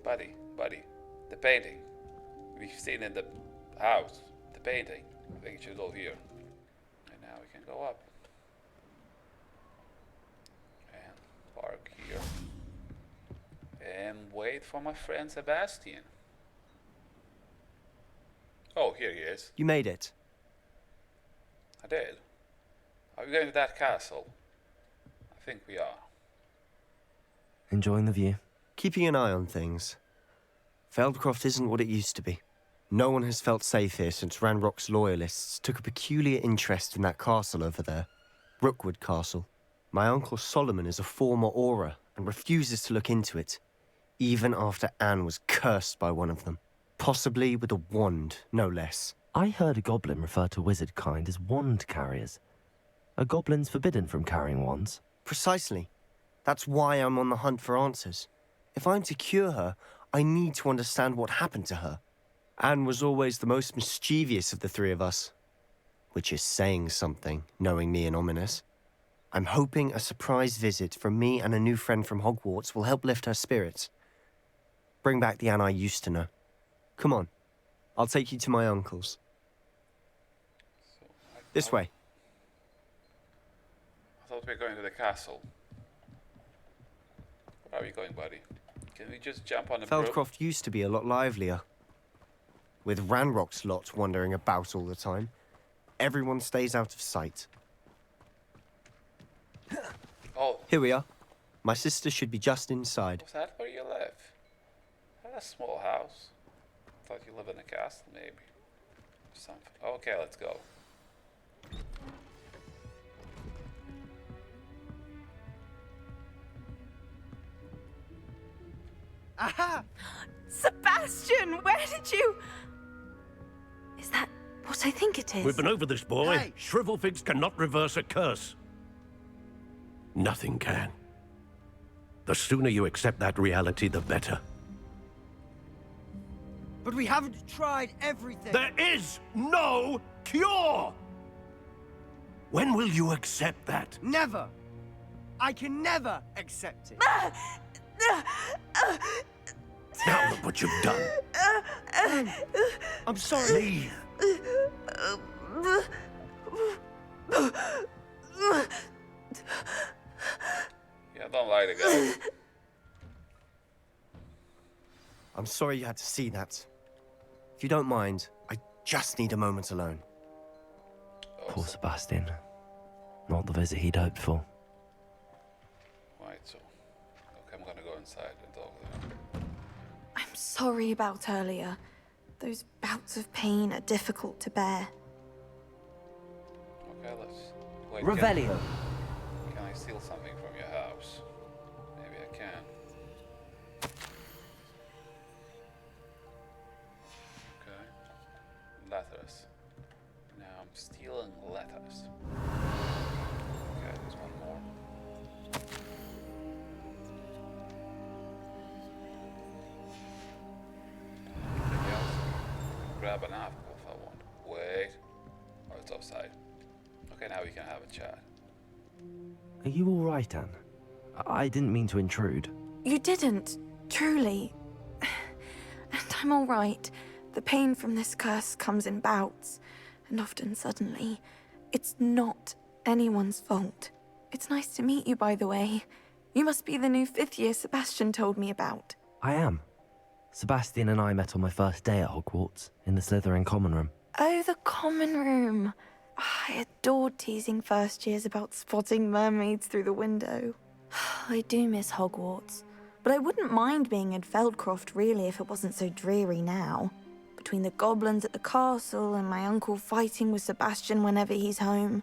Buddy, the painting. We've seen in the house. The painting. I think it should go here. And now we can go up. And park here. And wait for my friend Sebastian. Oh, here he is. You made it. I did. Are we going to that castle? I think we are. Enjoying the view? Keeping an eye on things. Feldcroft isn't what it used to be. No one has felt safe here since Ranrock's loyalists took a peculiar interest in that castle over there. Rookwood Castle. My uncle Solomon is a former Auror and refuses to look into it, even after Anne was cursed by one of them. Possibly with a wand, no less. I heard a goblin refer to wizard kind as wand carriers. Are goblins forbidden from carrying wands? Precisely. That's why I'm on the hunt for answers. If I'm to cure her, I need to understand what happened to her. Anne was always the most mischievous of the three of us. Which is saying something, knowing me and Ominous. I'm hoping a surprise visit from me and a new friend from Hogwarts will help lift her spirits. Bring back the Anne I used to know. Come on. I'll take you to my uncle's. This way. I thought we were going to the castle. Where are we going, buddy? Can we just jump on the broom? Feldcroft used to be a lot livelier. With Ranrock's lot wandering about all the time, everyone stays out of sight. Oh. Here we are. My sister should be just inside. Was that where you live? That's a small house. Thought you live in a castle, maybe. Something. Okay, let's go. Aha! Sebastian, where did you... Is that what I think it is? We've been over this, boy. Hey. Shrivelfigs cannot reverse a curse. Nothing can. The sooner you accept that reality, the better. But we haven't tried everything. There is no cure! When will you accept that? Never. I can never accept it. Now look what you've done. I'm sorry. Leave. Yeah, don't lie to guys. I'm sorry you had to see that. If you don't mind, I just need a moment alone. Poor Sebastian. Not the visit he'd hoped for. Right, so. Okay, I'm gonna go inside and talk to them. I'm sorry about earlier. Those bouts of pain are difficult to bear. Okay, let's. Wait, Revelio. Can I steal something from your house? Maybe I can. Okay. Letters. Now I'm stealing letters. Okay, there's one more. Anything else? Grab an apple if I want. Wait. Oh, it's offside. Okay, now we can have a chat. Are you all right, Anne? I didn't mean to intrude. You didn't, truly. And I'm all right. The pain from this curse comes in bouts, and often suddenly. It's not anyone's fault. It's nice to meet you, by the way. You must be the new 5th year Sebastian told me about. I am. Sebastian and I met on my first day at Hogwarts, in the Slytherin common room. Oh, the common room. I adored teasing first years about spotting mermaids through the window. I do miss Hogwarts, but I wouldn't mind being in Feldcroft really if it wasn't so dreary now. Between the goblins at the castle and my uncle fighting with Sebastian whenever he's home,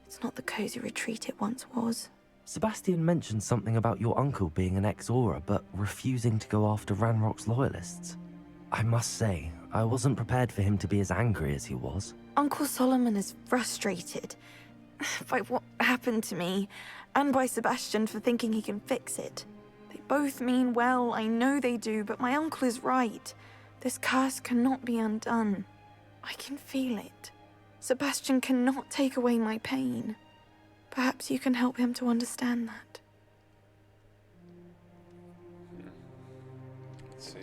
it's not the cozy retreat it once was. Sebastian mentioned something about your uncle being an ex-Auror, but refusing to go after Ranrock's loyalists. I must say, I wasn't prepared for him to be as angry as he was. Uncle Solomon is frustrated by what happened to me, and by Sebastian for thinking he can fix it. They both mean well, I know they do, but my uncle is right. This curse cannot be undone. I can feel it. Sebastian cannot take away my pain. Perhaps you can help him to understand that. Let's see.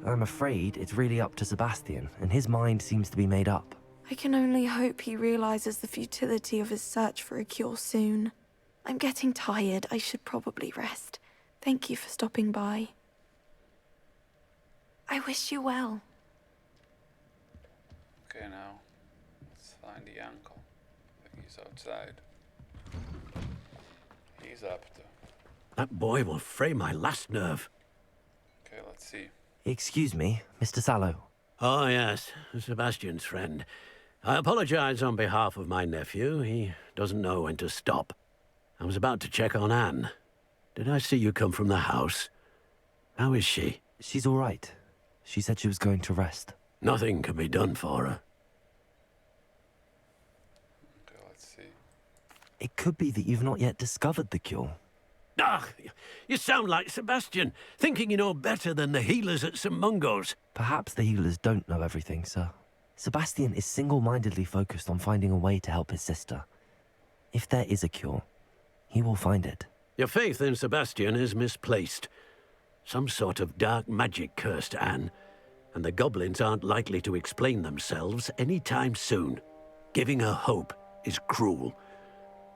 I'm afraid it's really up to Sebastian, and his mind seems to be made up. I can only hope he realizes the futility of his search for a cure soon. I'm getting tired. I should probably rest. Thank you for stopping by. I wish you well. Okay, now let's find the uncle. I think he's outside. He's up to. That boy will fray my last nerve. Okay, let's see. Excuse me, Mr. Sallow. Oh, yes, Sebastian's friend. I apologize on behalf of my nephew. He doesn't know when to stop. I was about to check on Anne. Did I see you come from the house? How is she? She's all right. She said she was going to rest. Nothing can be done for her. Okay, let's see. It could be that you've not yet discovered the cure. Ah, you sound like Sebastian, thinking you know better than the healers at St. Mungo's. Perhaps the healers don't know everything, sir. Sebastian is single-mindedly focused on finding a way to help his sister. If there is a cure, he will find it. Your faith in Sebastian is misplaced. Some sort of dark magic cursed Anne, and the goblins aren't likely to explain themselves anytime soon. Giving her hope is cruel.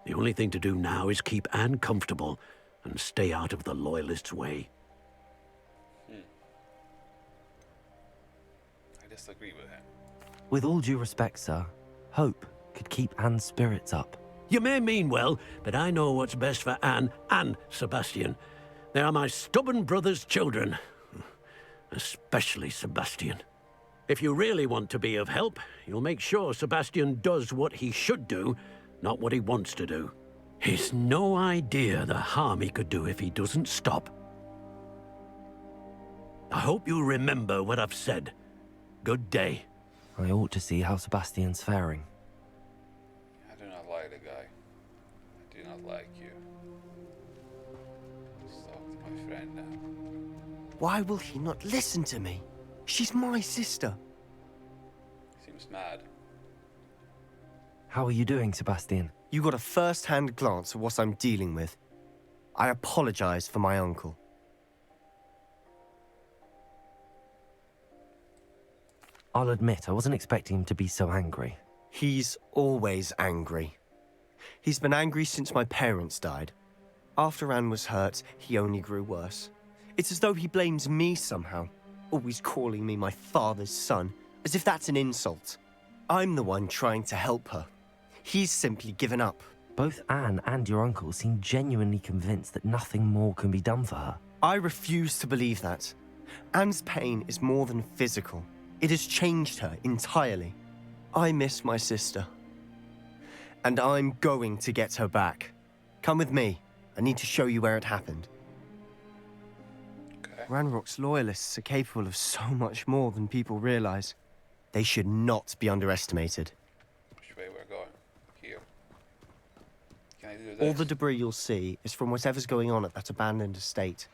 The only thing to do now is keep Anne comfortable and stay out of the Loyalists' way. I disagree with him. With all due respect, sir, hope could keep Anne's spirits up. You may mean well, but I know what's best for Anne and Sebastian. They are my stubborn brother's children. Especially Sebastian. If you really want to be of help, you'll make sure Sebastian does what he should do, not what he wants to do. He's no idea the harm he could do if he doesn't stop. I hope you remember what I've said. Good day. I ought to see how Sebastian's faring. I do not like the guy. I do not like you. Let's talk to my friend now. Why will he not listen to me? She's my sister. Seems mad. How are you doing, Sebastian? You got a first-hand glance at what I'm dealing with. I apologize for my uncle. I'll admit, I wasn't expecting him to be so angry. He's always angry. He's been angry since my parents died. After Anne was hurt, he only grew worse. It's as though he blames me somehow, always calling me my father's son, as if that's an insult. I'm the one trying to help her. He's simply given up. Both Anne and your uncle seem genuinely convinced that nothing more can be done for her. I refuse to believe that. Anne's pain is more than physical. It has changed her entirely. I miss my sister. And I'm going to get her back. Come with me. I need to show you where it happened. Okay. Ranrock's loyalists are capable of so much more than people realize. They should not be underestimated. Which way we're going? Here. Can I do this? All the debris you'll see is from whatever's going on at that abandoned estate.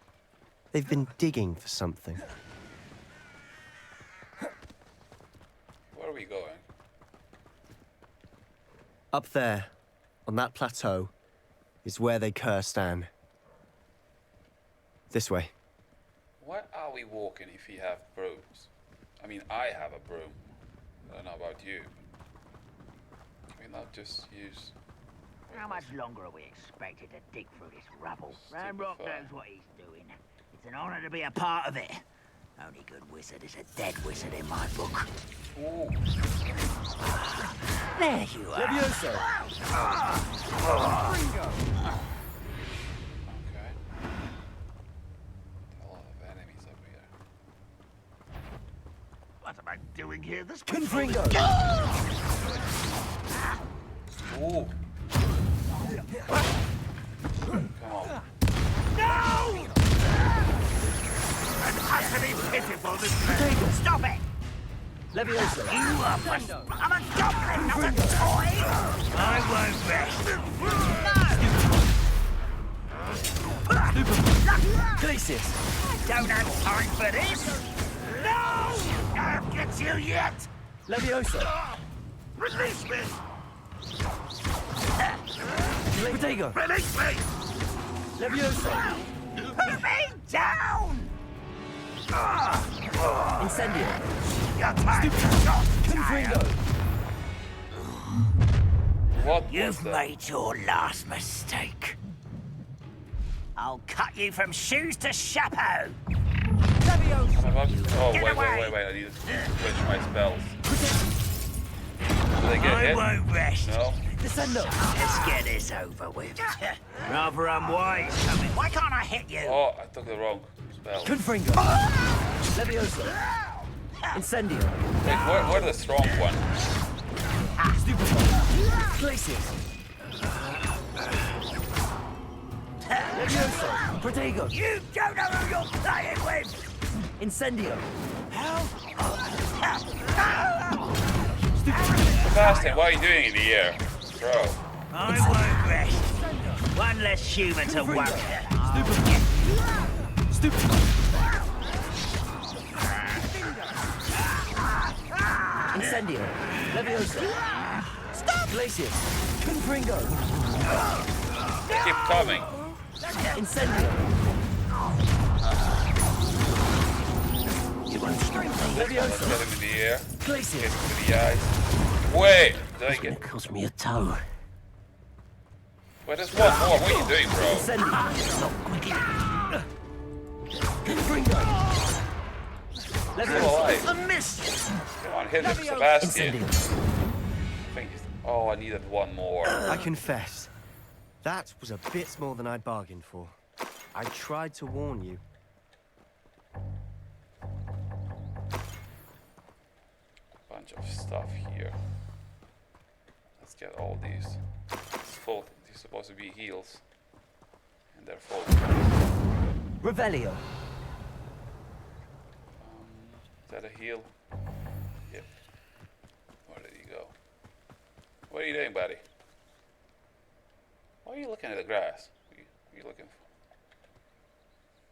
They've been digging for something. Where are we going? Up there, on that plateau, is where they cursed Anne. This way. Why are we walking if we have brooms? I mean, I have a broom. I don't know about you. Can we not just use... How much longer are we expected to dig through this rubble? Stupid Ranrock fuck. knows what he's doing. It's an honor to be a part of it. Only good wizard is a dead wizard in my book. Ooh. There you are. Levioso! Okay. A lot of enemies up here. What am I doing here? This Confringo! Ooh. Come on. No! And utterly pitiful this man. Stop it! Levioso! You are I'm a goblin, not a toy! I won't rest. No! Glacius! Don't have time for this! No! I'll get you yet! Levioso! Release me! Protego! Release me! Levioso! Put me down! Incendio. What was You've that? made your last mistake. I'll cut you from shoes to chapeau. I'm about to... Oh, Get wait, away. I need to switch my spells. Did they get I hit? won't rest. No? Descendo. Let's get this over with. Rather unwise coming. Why can't I hit you? Oh, I took the wrong spell. Confringo. Levioso. Incendio. Wait, where's the strong one? Glacius. Levioso. Protego. You don't know who you're playing with. Incendio. Sebastian, what are you doing in the air? Bro. I won't rest. One less human to worry. Incendio. Levioso. Stop! Glacius. Confringo. They keep coming. Incendio. Let's get him in the air. Get Glacius. him to the eyes. Wait! Did I get... Cost me a toe. Wait, there's one more. What are you doing, bro? Incendio. Confringo. Still alive. A miss. Come on, hit him, Sebastian. Incendio. I think oh, I needed one more. I confess, that was a bit more than I'd bargained for. I tried to warn you. Bunch of stuff here. Let's get all these. It's full. These are supposed to be heals. And they're full. Revelio. Is that a heal? Yep. Where did he go? What are you doing, buddy? Why are you looking at the grass? What are you looking for?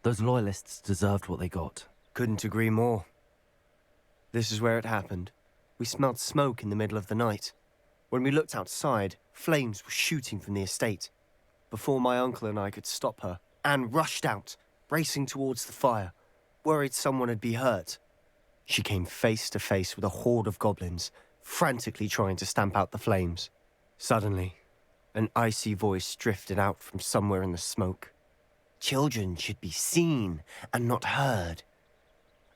Those loyalists deserved what they got. Couldn't agree more. This is where it happened. We smelled smoke in the middle of the night. When we looked outside, flames were shooting from the estate. Before my uncle and I could stop her, Anne rushed out, racing towards the fire, worried someone had been hurt. She came face to face with a horde of goblins, frantically trying to stamp out the flames. Suddenly, an icy voice drifted out from somewhere in the smoke. Children should be seen and not heard.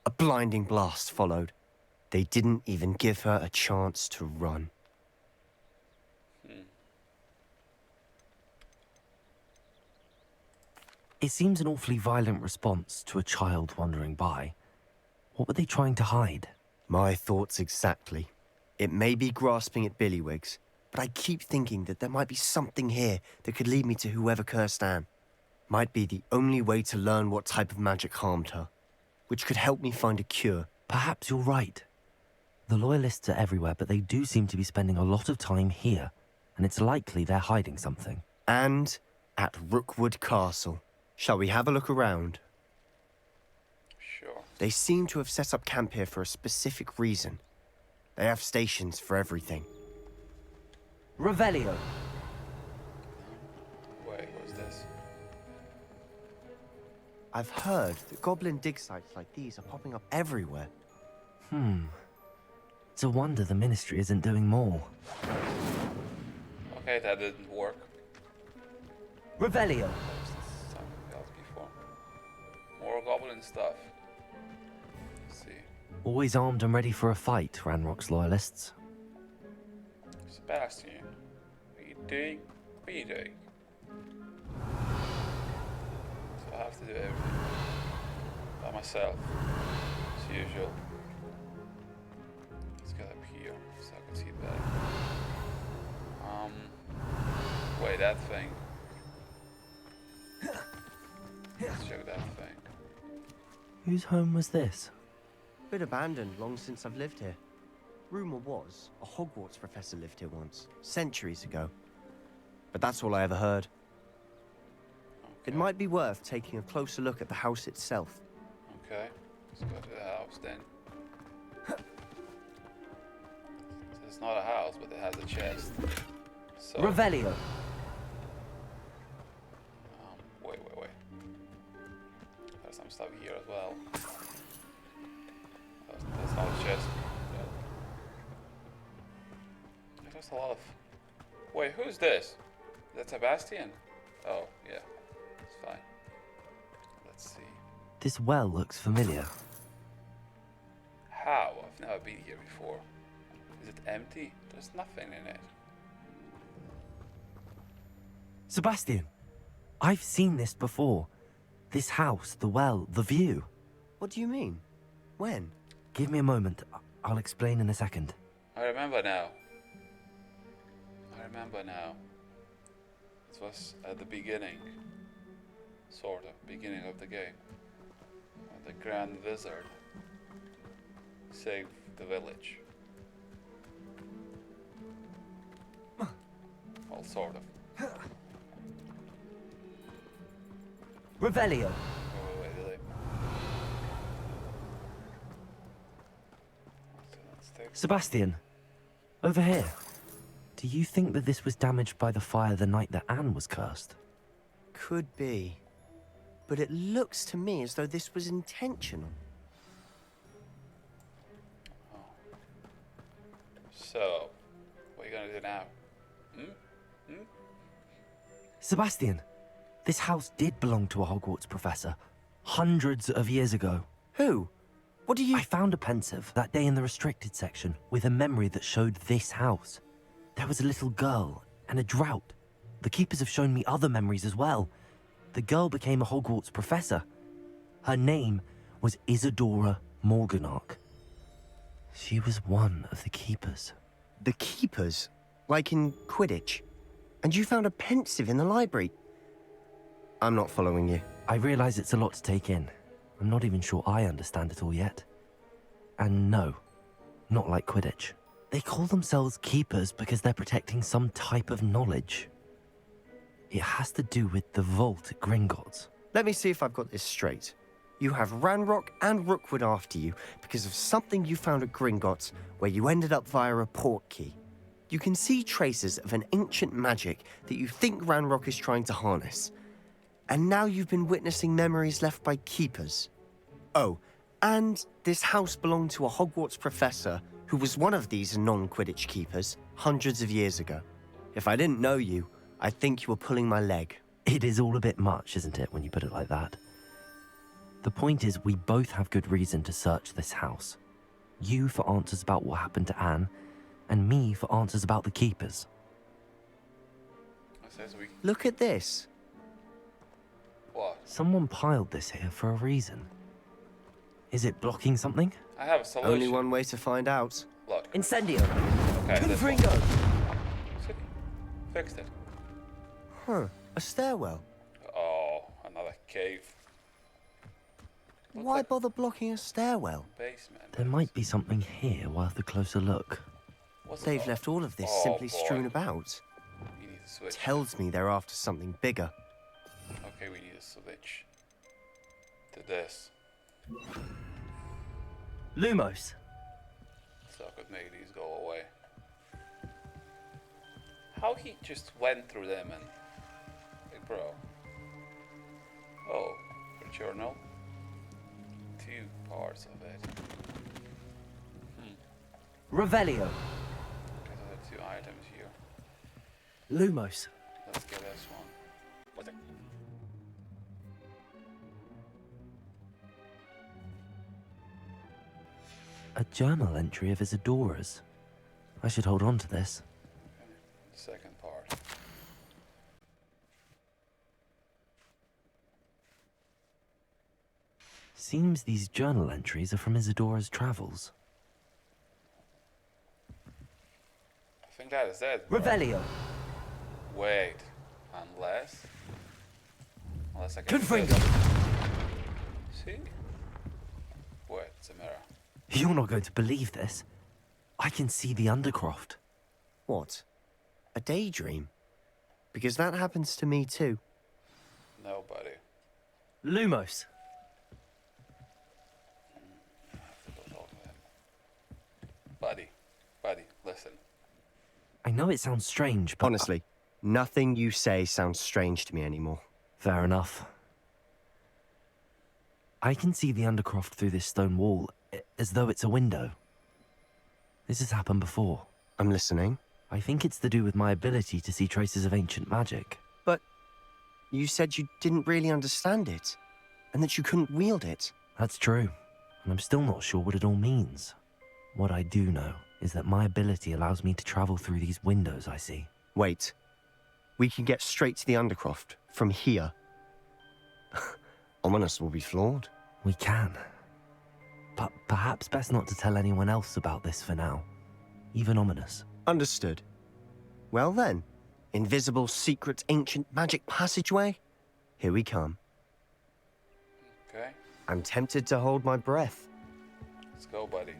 A blinding blast followed. They didn't even give her a chance to run. It seems an awfully violent response to a child wandering by. What were they trying to hide? My thoughts exactly. It may be grasping at Billywigs, but I keep thinking that there might be something here that could lead me to whoever cursed Anne. Might be the only way to learn what type of magic harmed her, which could help me find a cure. Perhaps you're right. The loyalists are everywhere, but they do seem to be spending a lot of time here, and it's likely they're hiding something. And at Rookwood Castle. Shall we have a look around? Sure. They seem to have set up camp here for a specific reason. They have stations for everything. Revelio. Wait, what's this? I've heard that goblin dig sites like these are popping up everywhere. It's a wonder the Ministry isn't doing more. Okay, that didn't work. Revelio. Something else before. More goblin stuff. Let's see. Always armed and ready for a fight, Ranrock's loyalists. Sebastian, what are you doing? What are you doing? So I have to do everything by myself, as usual. Let's get up here so I can see better. Wait, that thing. Let's check that thing. Whose home was this? Been abandoned long since I've lived here. Rumor was a Hogwarts professor lived here once, centuries ago. But that's all I ever heard. It Okay. might be worth taking a closer look at the house itself. Okay, let's go to the house then. It's not a house, but it has a chest. So, Revelio. wait. There's some stuff here as well. There's a lot of... Wait, who's this? Is that Sebastian? Oh, yeah. It's fine. Let's see. This well looks familiar. How? I've never been here before. Is it empty? There's nothing in it. Sebastian, I've seen this before. This house, the well, the view. What do you mean? When? Give me a moment. I'll explain in a second. I remember now. I remember now. It was at the beginning. Sort of. Beginning of the game. When the Grand Wizard saved the village. Well, sort of. Revelio. Wait. Let's take... Sebastian, over here. Do you think that this was damaged by the fire the night that Anne was cursed? Could be. But it looks to me as though this was intentional. So, what are you gonna do now? Sebastian, this house did belong to a Hogwarts professor, hundreds of years ago. Who? What do you... I found a pensive that day in the restricted section with a memory that showed this house. There was a little girl and a drought. The keepers have shown me other memories as well. The girl became a Hogwarts professor. Her name was Isadora Morganach. She was one of the keepers. The keepers? Like in Quidditch? And you found a pensive in the library? I'm not following you. I realize it's a lot to take in. I'm not even sure I understand it all yet. And no, not like Quidditch. They call themselves keepers because they're protecting some type of knowledge. It has to do with the vault at Gringotts. Let me see if I've got this straight. You have Ranrock and Rookwood after you because of something you found at Gringotts where you ended up via a port key. You can see traces of an ancient magic that you think Ranrock is trying to harness. And now you've been witnessing memories left by keepers. Oh, and this house belonged to a Hogwarts professor who was one of these non-Quidditch keepers hundreds of years ago. If I didn't know you, I'd think you were pulling my leg. It is all a bit much, isn't it, when you put it like that? The point is, we both have good reason to search this house. You for answers about what happened to Anne, and me for answers about the keepers. Look at this. What? Someone piled this here for a reason. Is it blocking something? I have a solution. Only one way to find out. Look. Incendio! Okay, this one. Confringo! See? Fixed it. Huh, a stairwell. Oh, another cave. Looks Why like bother blocking a stairwell? basement. There might be something here worth a closer look. What's it They've called? left all of this Oh, simply boy. strewn about. We need to switch. Tells me they're after something bigger. Okay, we need to switch to this. Lumos! So I could make these go away. How he just went through them and... Like, bro. Oh, a journal. 2 parts of it. Revelio! Okay, so there are 2 items here. Lumos. Let's get this one. What's it? A journal entry of Isadora's. I should hold on to this. The second part. Seems these journal entries are from Isadora's travels. I think that is it. Bro. Revelio! Wait. Unless I can... Confringo! See? Wait, it's a mirror. You're not going to believe this. I can see the Undercroft. What? A daydream? Because that happens to me too. Nobody. Lumos! I have to go talk to him. Buddy, listen. I know it sounds strange, but... Honestly, nothing you say sounds strange to me anymore. Fair enough. I can see the Undercroft through this stone wall, as though it's a window. This has happened before. I'm listening. I think it's to do with my ability to see traces of ancient magic. But you said you didn't really understand it, and that you couldn't wield it. That's true, and I'm still not sure what it all means. What I do know is that my ability allows me to travel through these windows I see. Wait. We can get straight to the Undercroft from here. Ominous will be floored. We can. But perhaps best not to tell anyone else about this for now. Even Ominous. Understood. Well then, invisible, secret, ancient magic passageway? Here we come. Okay, I'm tempted to hold my breath. let's go, buddy.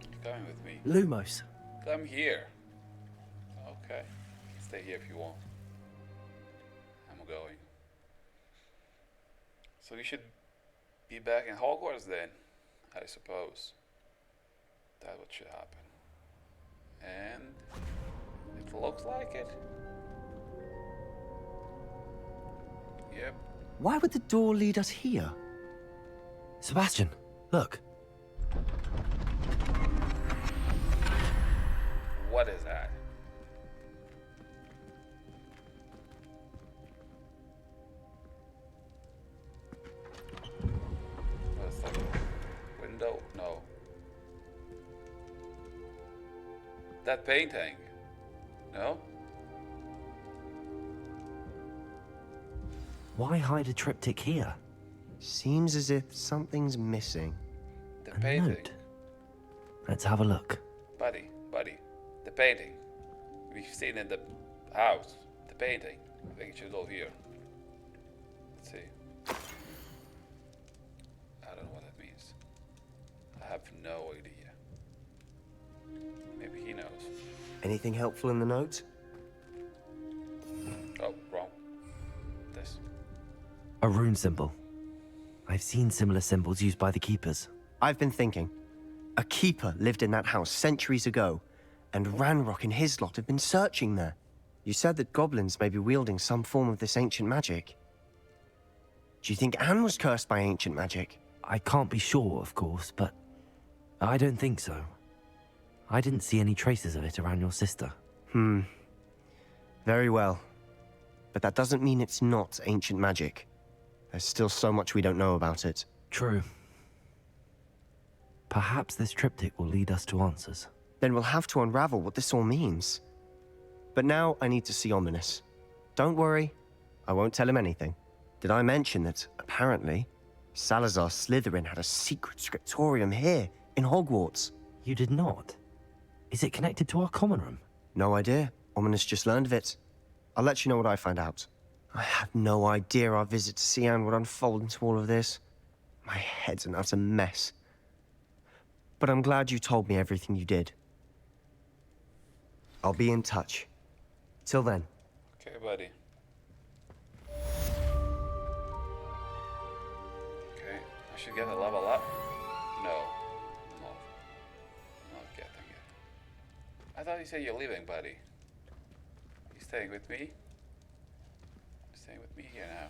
You're coming with me. Lumos. Come here. Okay, stay here if you want. I'm going. So you should be back in Hogwarts then, I suppose. That's what should happen. And it looks like it. Yep. Why would the door lead us here? Sebastian, look. What is that? What's like a window? No. That painting? No? Why hide a triptych here? Seems as if something's missing. The A painting. note. Let's have a look. Buddy, the painting. We've seen in the house. The painting. I think it should go here. Let's see. I don't know what that means. I have no idea. Maybe he knows. Anything helpful in the note? Oh, wrong. This. A rune symbol. I've seen similar symbols used by the keepers. I've been thinking. A keeper lived in that house centuries ago, and Ranrock and his lot have been searching there. You said that goblins may be wielding some form of this ancient magic. Do you think Anne was cursed by ancient magic? I can't be sure, of course, but I don't think so. I didn't see any traces of it around your sister. Very well. But that doesn't mean it's not ancient magic. There's still so much we don't know about it. True. Perhaps this triptych will lead us to answers. Then we'll have to unravel what this all means. But now I need to see Ominous. Don't worry, I won't tell him anything. Did I mention that, apparently, Salazar Slytherin had a secret scriptorium here, in Hogwarts? You did not? Is it connected to our common room? No idea. Ominous just learned of it. I'll let you know what I find out. I had no idea our visit to Cian would unfold into all of this. My head's an utter mess. But I'm glad you told me everything you did. I'll be in touch. Till then. Okay, buddy. Okay, I should get a level up. No, not getting it. I thought you said you're leaving, buddy. You staying with me? Staying with me here now.